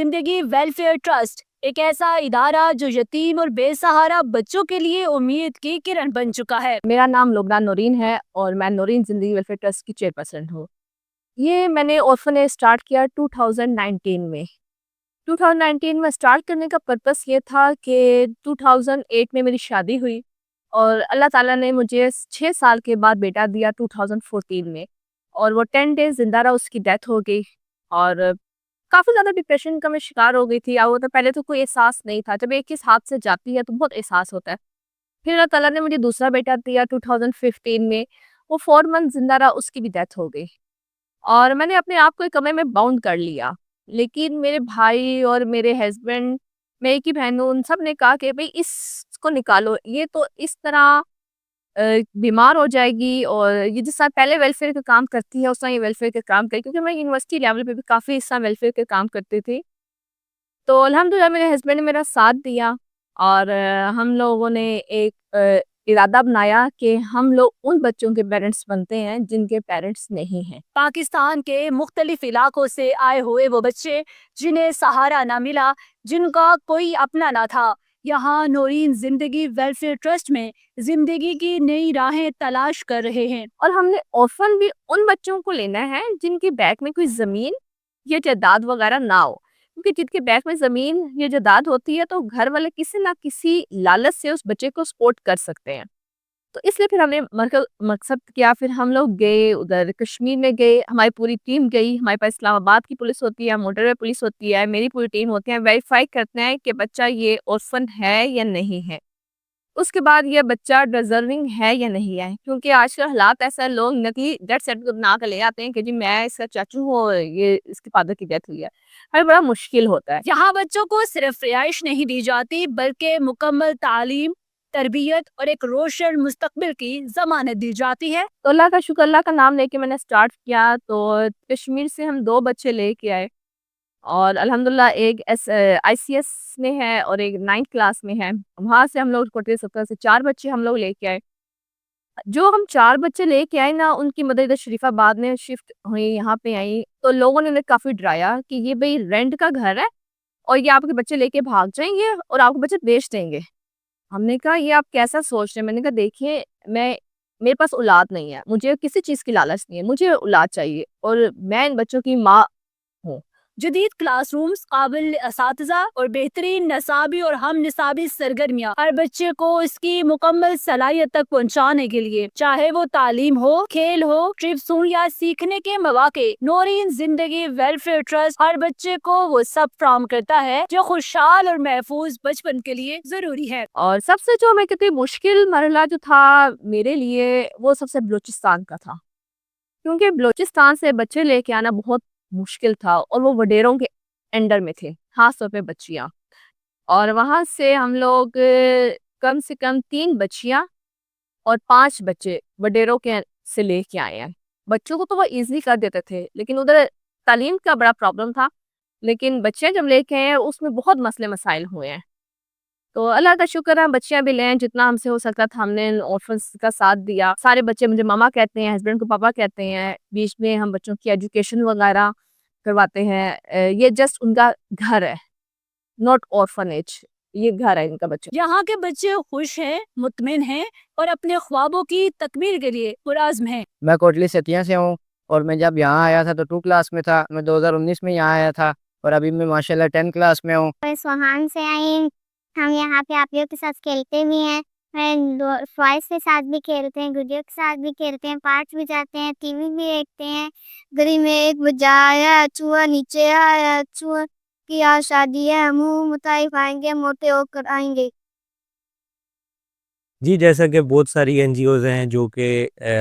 زندگی welfare trust ایک ایسا ادارہ جو یتیم اور بے سہارا بچوں کے لیے امید کی کرن بن چکا ہے۔ میرا نام لبنان نورین ہے اور میں نورین زندگی ویلفیئر ٹرسٹ کی چیئرپرسن ہوں۔ یہ میں نے آرفنیج اسٹارٹ کیا 2019 میں۔ 2019 میں اسٹارٹ کرنے کا پرپس یہ تھا کہ 2008 میں میری شادی ہوئی اور اللہ تعالیٰ نے مجھے 6 سال کے بعد بیٹا دیا 2014 میں، اور وہ 10 days زندہ رہا، اس کی ڈیتھ ہو گئی اور کافی زیادہ ڈپریشن کا میں شکار ہو گئی تھی۔ تو پہلے تو کوئی احساس نہیں تھا، جب ایک کس ہاتھ سے جاتی ہے تو بہت احساس ہوتا ہے۔ پھر اللہ تعالیٰ نے مجھے دوسرا بیٹا دیا 2015 میں، وہ 4 months زندہ رہا، اس کی بھی ڈیتھ ہو گئی اور میں نے اپنے آپ کو ایک کمرے میں باؤنڈ کر لیا۔ لیکن میرے بھائی اور میرے ہسبینڈ، میں ایک ہی بہن ہوں، ان سب نے کہا کہ بھئی اس کو نکالو، یہ تو اس طرح بیمار ہو جائے گی، اور یہ جس طرح پہلے ویلفیئر کا کام کرتی ہے اس طرح یہ ویلفیئر کا کام کرے، کیونکہ میں یونیورسٹی لیول پہ بھی کافی حصہ ویلفیئر کا کام کرتی تھی۔ تو الحمدللہ میرے ہسبینڈ نے میرا ساتھ دیا اور ہم لوگوں نے ایک ارادہ بنایا کہ ہم لوگ ان بچوں کے پیرنٹس بنتے ہیں جن کے پیرنٹس نہیں ہیں۔ پاکستان کے مختلف علاقوں سے آئے ہوئے وہ بچے جنہیں سہارا نہ ملا، جن کا کوئی اپنا نہ تھا، یہاں نورین زندگی ویلفیئر ٹرسٹ میں زندگی کی نئی راہیں تلاش کر رہے ہیں۔ اور ہم نے آرفن بھی ان بچوں کو لینا ہے جن کے بیک میں کوئی زمین یا جائیداد وغیرہ نہ ہو، کیونکہ جن کے بیک میں زمین یا جائیداد ہوتی ہے تو گھر والے کسی نہ کسی لالچ سے اس بچے کو سپورٹ کر سکتے ہیں۔ تو اس لیے پھر ہم نے مقصد کیا، پھر ہم لوگ گئے ادھر کشمیر میں گئے، ہماری پوری ٹیم گئی، ہمارے پاس اسلام آباد کی پولیس ہوتی ہے، موٹر وے پولیس ہوتی ہے، میری پوری ٹیم ہوتی ہے، ویریفائی کرتے ہیں کہ بچہ یہ آرفن ہے یا نہیں ہے، اس کے بعد یہ بچہ ڈیزرونگ ہے یا نہیں ہے، کیونکہ آج کل حالات ایسا لوگ نقلی ڈیتھ سرٹیفکیٹ بنا کے لے آتے ہیں کہ جی میں اس کا چاچو ہوں اور یہ اس کے فادر کی ڈیتھ ہوئی ہے، ہمیں بڑا مشکل ہوتا ہے۔ یہاں بچوں کو صرف رہائش نہیں دی جاتی بلکہ مکمل تعلیم، تربیت اور ایک روشن مستقبل کی ضمانت دی جاتی ہے۔ تو اللہ کا شکر، اللہ کا نام لے کے میں نے سٹارٹ کیا، تو کشمیر سے ہم 2 بچے لے کے آئے اور الحمدللہ ایک ICS میں ہے اور ایک 9th کلاس میں ہے، وہاں سے ہم لوگ کوٹے 17 سے 4 بچے ہم لوگ لے کے آئے۔ جو ہم 4 بچے لے کے آئے نا، ان کی مدر ادھر شریف آباد میں شفٹ ہوئی، یہاں پہ آئی، تو لوگوں نے کافی ڈرایا کہ یہ بھئی رینٹ کا گھر ہے اور یہ آپ کے بچے لے کے بھاگ جائیں گے اور آپ کے بچے بیچ دیں گے۔ ہم نے کہا یہ آپ کیسا سوچ رہے ہیں؟ میں نے کہا دیکھیے، میرے پاس اولاد نہیں ہے، مجھے کسی چیز کی لالچ نہیں ہے، مجھے اولاد چاہیے اور میں ان بچوں کی ماں ہوں۔ جدید کلاس رومز، قابل اساتذہ اور بہترین نصابی اور ہم نصابی سرگرمیاں ہر بچے کو اس کی مکمل صلاحیت تک پہنچانے کے لیے، چاہے وہ تعلیم ہو، کھیل ہو، ٹرپس ہوں یا سیکھنے کے مواقع، نورین زندگی ویلفیئر ٹرسٹ ہر بچے کو وہ سب فراہم کرتا ہے جو خوشحال اور محفوظ بچپن کے لیے ضروری ہے۔ اور سب سے جو میں کہتی مشکل مرحلہ جو تھا میرے لیے، وہ سب سے بلوچستان کا تھا، کیونکہ بلوچستان سے بچے لے کے آنا بہت مشکل تھا اور وہ وڈیروں کے انڈر میں تھے، خاص طور پہ بچیاں، اور وہاں سے ہم لوگ کم سے کم 3 بچیاں اور 5 بچے وڈیروں کے سے لے کے آئے ہیں۔ بچوں کو تو وہ ایزلی کر دیتے تھے، لیکن ادھر تعلیم کا بڑا پرابلم تھا، لیکن بچے جب لے کے آئے ہیں اس میں بہت مسئلے مسائل ہوئے ہیں۔ تو اللہ کا شکر ہے، بچیاں بھی لیں، جتنا ہم سے ہو سکتا تھا ہم نے آرفنس کا ساتھ دیا۔ سارے بچے مجھے ماما کہتے ہیں، ہسبینڈ کو پاپا کہتے ہیں، بیچ میں ہم بچوں کی ایجوکیشن وغیرہ کرواتے ہیں۔ یہ جسٹ ان کا گھر ہے، ناٹ آرفنیج، یہ گھر ہے ان کا بچہ۔ یہاں کے بچے خوش ہیں، مطمئن ہیں اور اپنے خوابوں کی تکمیل کے لیے پرعزم ہیں۔ میں کوٹلی ستیا سے ہوں اور میں جب یہاں آیا تھا تو 2 کلاس میں تھا، میں 2019 میں یہاں آیا تھا اور ابھی میں ماشاءاللہ 10 کلاس میں ہوں۔ میں سوہان سے آئی، ہم یہاں پہ آپ لوگ کے ساتھ کھیلتے بھی ہیں، فوائز کے ساتھ بھی کھیلتے ہیں، گڈیوں کے ساتھ بھی کھیلتے ہیں، پارک بھی جاتے ہیں، ٹی وی بھی دیکھتے ہیں۔ گلی میں ایک بجایا چوہا نیچے آیا، چوہا کی آج شادی ہے، منہ متعارف آئیں گے، موٹے ہو کر آئیں گے۔ جی، جیسا کہ بہت ساری NGOز ہیں جو کہ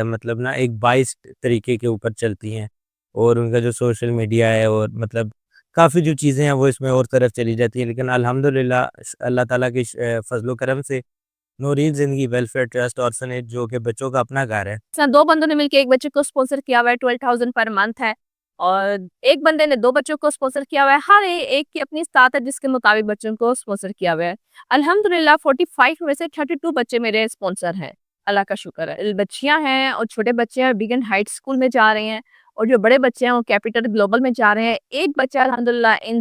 مطلب نا ایک باعث طریقے کے اوپر چلتی ہیں، اور ان کا جو سوشل میڈیا ہے اور مطلب کافی جو چیزیں ہیں وہ اس میں اور طرف چلی جاتی ہیں، لیکن الحمدللہ اللہ تعالیٰ کے فضل و کرم سے نورین زندگی ویلفیئر ٹرسٹ آرفنیج جو کہ بچوں کا اپنا گھر ہے۔ 2 بندوں نے مل کے ایک بچے کو اسپانسر کیا ہوا ہے، 12,000 پر منتھ ہے، اور ایک بندے نے 2 بچوں کو اسپانسر کیا ہوا ہے۔ ہر ایک کی اپنی استطاعت ہے جس کے مطابق بچوں کو اسپانسر کیا ہوا ہے۔ الحمدللہ 45 میں سے 32 بچے میرے اسپانسر ہیں، اللہ کا شکر ہے۔ بچیاں ہیں اور چھوٹے بچے ہیں، بگن ہائٹ اسکول میں جا رہے ہیں، اور جو بڑے بچے ہیں وہ کیپیٹل گلوبل میں جا رہے ہیں۔ ایک بچہ الحمدللہ ان